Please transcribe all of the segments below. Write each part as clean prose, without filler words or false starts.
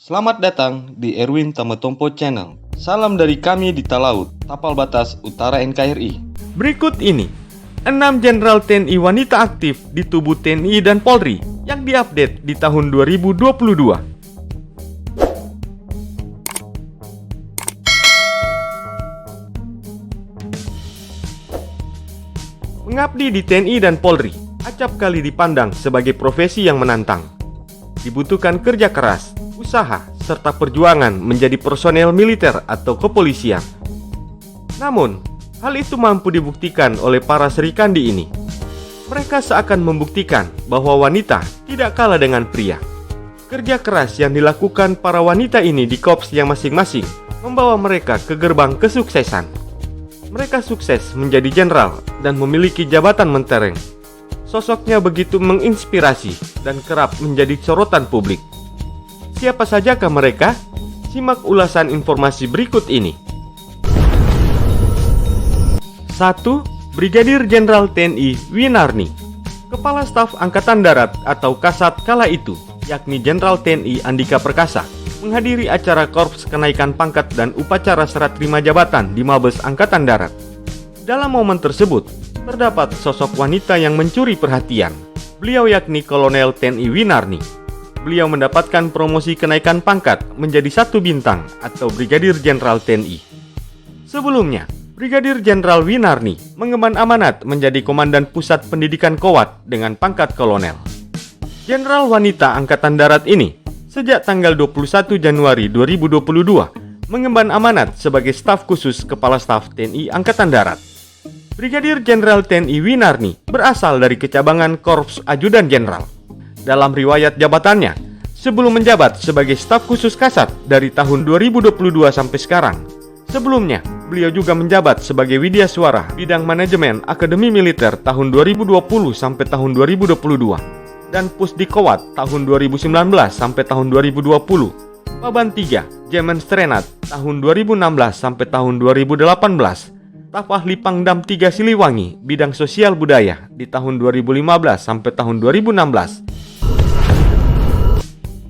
Selamat datang di Erwin Tametompo Channel. Salam dari kami di Talaut, Tapal Batas Utara NKRI. Berikut ini 6 Jenderal TNI wanita aktif di tubuh TNI dan Polri yang diupdate di tahun 2022. Mengabdi di TNI dan Polri acap kali dipandang sebagai profesi yang menantang. Dibutuhkan kerja keras, usaha, serta perjuangan menjadi personel militer atau kepolisian. Namun, hal itu mampu dibuktikan oleh para serikandi ini. Mereka seakan membuktikan bahwa wanita tidak kalah dengan pria. Kerja keras yang dilakukan para wanita ini di korps yang masing-masing membawa mereka ke gerbang kesuksesan. Mereka sukses menjadi jenderal dan memiliki jabatan mentereng. Sosoknya begitu menginspirasi dan kerap menjadi sorotan publik. Siapa sajakah mereka? Simak ulasan informasi berikut ini. 1. Brigadir Jenderal TNI Winarni, Kepala Staf Angkatan Darat atau Kasat kala itu, yakni Jenderal TNI Andika Perkasa, menghadiri acara korps kenaikan pangkat dan upacara serah terima jabatan di Mabes Angkatan Darat. Dalam momen tersebut, terdapat sosok wanita yang mencuri perhatian. Beliau yakni Kolonel TNI Winarni. Beliau mendapatkan promosi kenaikan pangkat menjadi 1 bintang atau Brigadir Jenderal TNI. Sebelumnya, Brigadir Jenderal Winarni mengemban amanat menjadi Komandan Pusat Pendidikan Kowat dengan pangkat Kolonel. Jenderal wanita Angkatan Darat ini sejak tanggal 21 Januari 2022 mengemban amanat sebagai staf khusus Kepala Staf TNI Angkatan Darat. Brigadir Jenderal TNI Winarni berasal dari kecabangan Korps Ajudan Jenderal. Dalam riwayat jabatannya, sebelum menjabat sebagai staf khusus Kasat dari tahun 2022 sampai sekarang. Sebelumnya, beliau juga menjabat sebagai Widyaswara Bidang Manajemen Akademi Militer tahun 2020 sampai tahun 2022 dan Pusdikowat tahun 2019 sampai tahun 2020. Paban 3 Jemenstrenat tahun 2016 sampai tahun 2018. Staf Ahli Pangdam 3 Siliwangi Bidang Sosial Budaya di tahun 2015 sampai tahun 2016.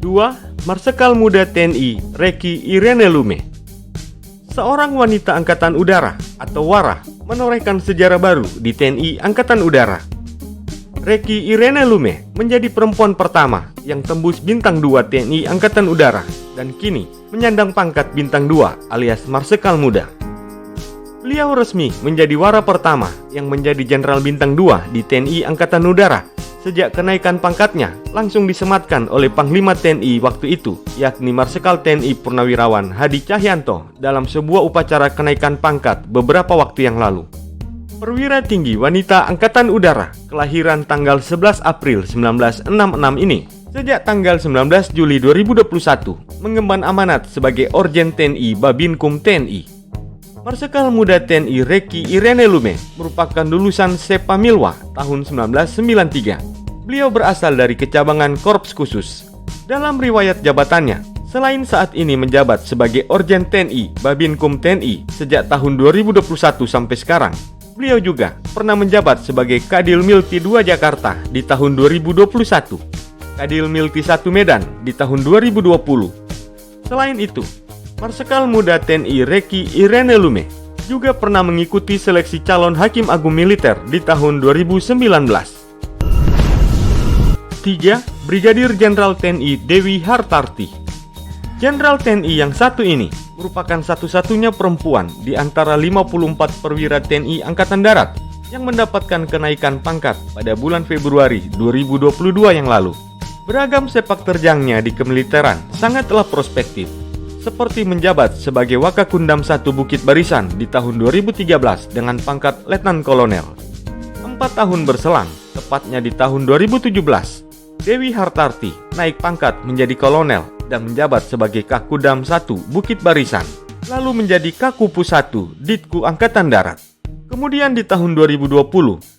2. Marsekal Muda TNI Reki Irene Lume, seorang wanita Angkatan Udara atau WARA, menorehkan sejarah baru di TNI Angkatan Udara. Reki Irene Lume menjadi perempuan pertama yang tembus bintang 2 TNI Angkatan Udara dan kini menyandang pangkat bintang 2 alias Marsekal Muda. Beliau resmi menjadi WARA pertama yang menjadi Jenderal Bintang 2 di TNI Angkatan Udara sejak kenaikan pangkatnya langsung disematkan oleh Panglima TNI waktu itu, yakni Marsekal TNI Purnawirawan Hadi Cahyanto dalam sebuah upacara kenaikan pangkat beberapa waktu yang lalu. Perwira tinggi wanita Angkatan Udara kelahiran tanggal 11 April 1966 ini sejak tanggal 19 Juli 2021 mengemban amanat sebagai Orjen TNI Babinkum TNI. Marsekal Muda TNI Reki Irene Lume merupakan lulusan Sepa Milwa tahun 1993. Beliau berasal dari kecabangan Korps Khusus. Dalam riwayat jabatannya, selain saat ini menjabat sebagai Orjen TNI Babinkum TNI sejak tahun 2021 sampai sekarang, beliau juga pernah menjabat sebagai Kadil Milti 2 Jakarta di tahun 2021, Kadil Milti 1 Medan di tahun 2020. Selain itu, Marsekal Muda TNI Reki Irene Lume juga pernah mengikuti seleksi calon Hakim Agung Militer di tahun 2019. 3. Brigadir Jenderal TNI Dewi Hartarti. Jenderal TNI yang satu ini merupakan satu-satunya perempuan di antara 54 perwira TNI Angkatan Darat yang mendapatkan kenaikan pangkat pada bulan Februari 2022 yang lalu. Beragam sepak terjangnya di kemiliteran sangatlah prospektif, seperti menjabat sebagai Wakakundam 1 Bukit Barisan di tahun 2013 dengan pangkat Letnan Kolonel. 4 tahun berselang, tepatnya di tahun 2017, Dewi Hartarti naik pangkat menjadi kolonel dan menjabat sebagai Kakudam 1 Bukit Barisan, lalu menjadi Kakupu 1 Ditku Angkatan Darat. Kemudian di tahun 2020,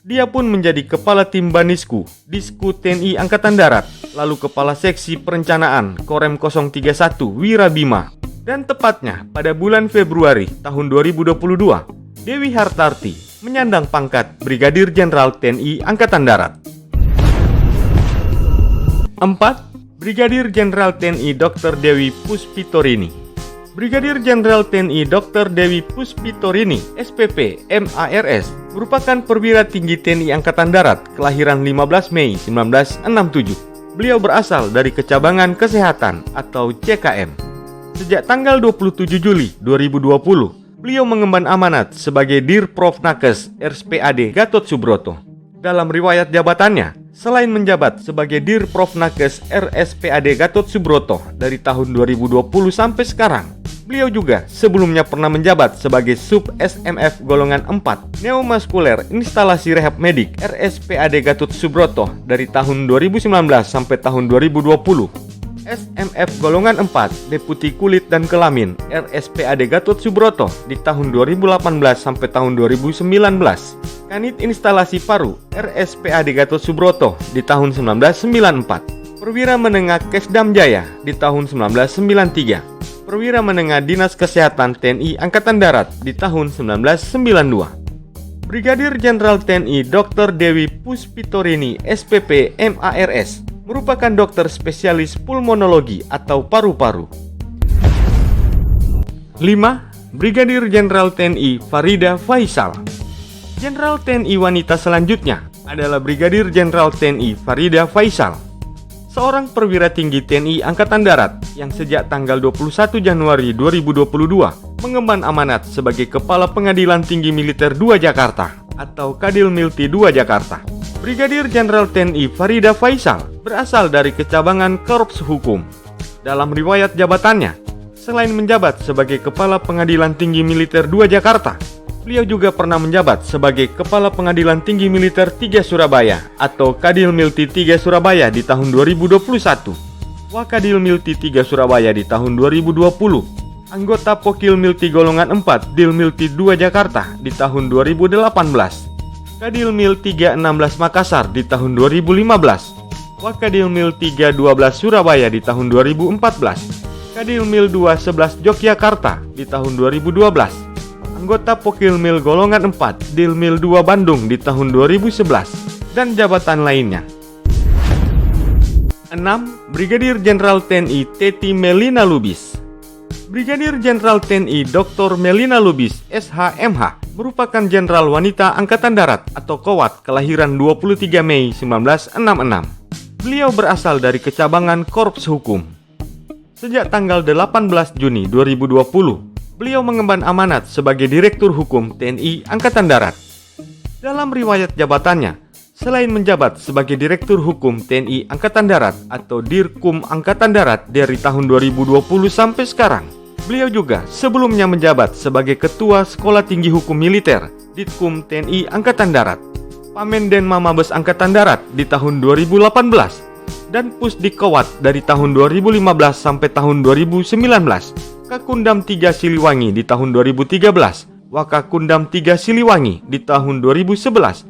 dia pun menjadi Kepala Tim Banisku, Disku TNI Angkatan Darat, lalu Kepala Seksi Perencanaan Korem 031 Wirabima. Dan tepatnya pada bulan Februari tahun 2022, Dewi Hartarti menyandang pangkat Brigadir Jenderal TNI Angkatan Darat. 4. Brigadir Jenderal TNI Dr. Dewi Puspitorini. Brigadir Jenderal TNI Dr. Dewi Puspitorini, SPP, MARS, merupakan perwira tinggi TNI Angkatan Darat kelahiran 15 Mei 1967. Beliau berasal dari Kecabangan Kesehatan atau CKM. Sejak tanggal 27 Juli 2020, beliau mengemban amanat sebagai Dirprovnakes RSPAD Gatot Subroto. Dalam riwayat jabatannya, selain menjabat sebagai Dirprovnakes RSPAD Gatot Subroto dari tahun 2020 sampai sekarang, beliau juga sebelumnya pernah menjabat sebagai Sub SMF golongan 4 Neomuskuler Instalasi Rehab Medik RSPAD Gatot Subroto dari tahun 2019 sampai tahun 2020. SMF golongan 4 Deputi Kulit dan Kelamin RSPAD Gatot Subroto di tahun 2018 sampai tahun 2019. Kanit Instalasi Paru RSPAD Gatot Subroto di tahun 1994. Perwira Menengah Kesdam Jaya di tahun 1993. Perwira Menengah Dinas Kesehatan TNI Angkatan Darat di tahun 1992. Brigadir Jenderal TNI Dr. Dewi Puspitorini SPP MARS merupakan dokter spesialis pulmonologi atau paru-paru. 5. Brigadir Jenderal TNI Farida Faisal. Jenderal TNI wanita selanjutnya adalah Brigadir Jenderal TNI Farida Faisal, seorang perwira tinggi TNI Angkatan Darat yang sejak tanggal 21 Januari 2022 mengemban amanat sebagai Kepala Pengadilan Tinggi Militer 2 Jakarta atau Kadil Milti 2 Jakarta. Brigadir Jenderal TNI Farida Faisal berasal dari Kecabangan Korps Hukum. Dalam riwayat jabatannya, selain menjabat sebagai Kepala Pengadilan Tinggi Militer 2 Jakarta, beliau juga pernah menjabat sebagai Kepala Pengadilan Tinggi Militer 3 Surabaya atau Kadil Milti 3 Surabaya di tahun 2021, Wakadil Milti 3 Surabaya di tahun 2020, anggota Pokil Milti Golongan 4 Dil Milti 2 Jakarta di tahun 2018, Kadil Mil 316 Makassar di tahun 2015, Wakadil Mil 312 Surabaya di tahun 2014, Kadil Mil 211 Yogyakarta di tahun 2012, anggota Pokil Mil Golongan 4 Dil Mil 2 Bandung di tahun 2011, dan jabatan lainnya. 6. Brigadir Jenderal TNI Teti Melina Lubis. Brigadir Jenderal TNI Dr. Melina Lubis, SH.MH, merupakan jenderal wanita Angkatan Darat atau Kowat kelahiran 23 Mei 1966. Beliau berasal dari Kecabangan Korps Hukum. Sejak tanggal 18 Juni 2020, beliau mengemban amanat sebagai Direktur Hukum TNI Angkatan Darat. Dalam riwayat jabatannya, selain menjabat sebagai Direktur Hukum TNI Angkatan Darat atau Dirkum Angkatan Darat dari tahun 2020 sampai sekarang, beliau juga sebelumnya menjabat sebagai Ketua Sekolah Tinggi Hukum Militer Ditkum TNI Angkatan Darat, Pamenden Mabes Angkatan Darat di tahun 2018, dan Pusdikowat dari tahun 2015 sampai tahun 2019, Kakundam 3 Siliwangi di tahun 2013, Wakakundam 3 Siliwangi di tahun 2011.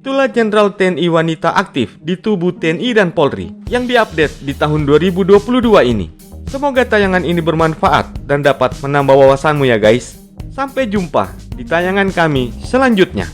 Itulah Jenderal TNI wanita aktif di tubuh TNI dan Polri yang diupdate di tahun 2022 ini. Semoga tayangan ini bermanfaat dan dapat menambah wawasanmu ya guys. Sampai jumpa di tayangan kami selanjutnya.